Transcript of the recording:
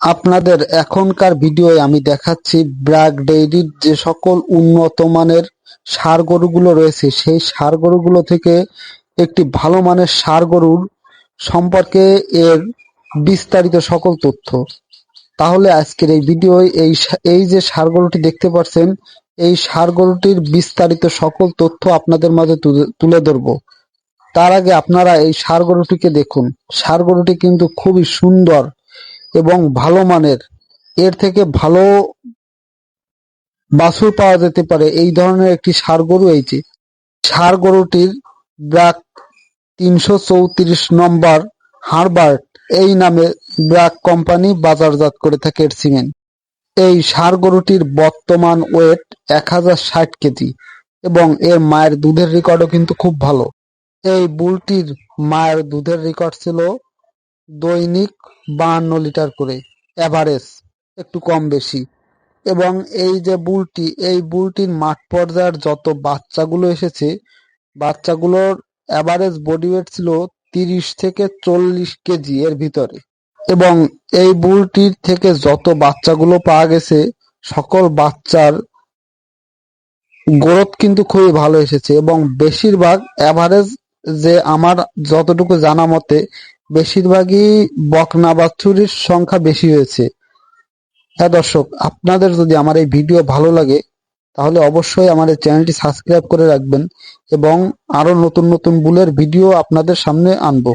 আপনাদের এখনকার ভিডিওয় আমি দেখাচ্ছি ব্র্যাক ডেইরির যে সকল উন্নত মানের ষাঁড় গরুগুলো রয়েছে, সেই ষাঁড় গরুগুলো থেকে একটি ভালো মানের ষাঁড় গরুর সম্পর্কে এর বিস্তারিত সকল তথ্য। তাহলে আজকের এই ভিডিওয় এই যে ষাঁড় গরুটি দেখতে পাচ্ছেন, এই ষাঁড় গরুটির বিস্তারিত সকল তথ্য আপনাদের মাঝে তুলে ধরবো। তার আগে আপনারা এই ষাঁড় গরুটিকে দেখুন। ষাঁড় গরুটি কিন্তু খুবই সুন্দর এবং ভালো মানের। এর থেকে ভালো বাছুর পাওয়া যেতে পারে এই ধরনের একটি ষাঁড় গরু। এই যে ষাঁড় গরুটির ব্র্যাক ৩৩৪ নম্বর হারবার্ট এই নামে ব্র্যাক কোম্পানি বাজারজাত করে থাকে এর সিমেন্ট। এই ষাঁড় গরুটির বর্তমান ওয়েট ১০৬০ কেজি এবং এর মায়ের দুধের রেকর্ডও কিন্তু খুব ভালো। এই বুলটির মায়ের দুধের রেকর্ড ছিল দৈনিক ৫২ লিটার করে, এভারেজ একটু কম বেশি। এবং এই যে বুলটি, এই বুলটির মাঠ পর্যায়ের যত বাচ্চাগুলো এসেছে, বাচ্চাগুলোর এভারেজ বডি ওয়েট ছিল ৩০ থেকে ৪০ কেজি এর ভিতরে। এবং এই বুলটির থেকে যত বাচ্চাগুলো পাওয়া গেছে, সকল বাচ্চার গ্রোথ কিন্তু খুবই ভালো এসেছে এবং বেশিরভাগ এভারেজ, যে আমার যতটুকু জানা মতে, বেশিরভাগই বকনা বাছুরের সংখ্যা বেশি হয়েছে। হ্যাঁ দর্শক, আপনাদের যদি আমার এই ভিডিও ভালো লাগে তাহলে অবশ্যই আমার এই চ্যানেলটি সাবস্ক্রাইব করে রাখবেন এবং আরো নতুন নতুন বুলের ভিডিও আপনাদের সামনে আনবো।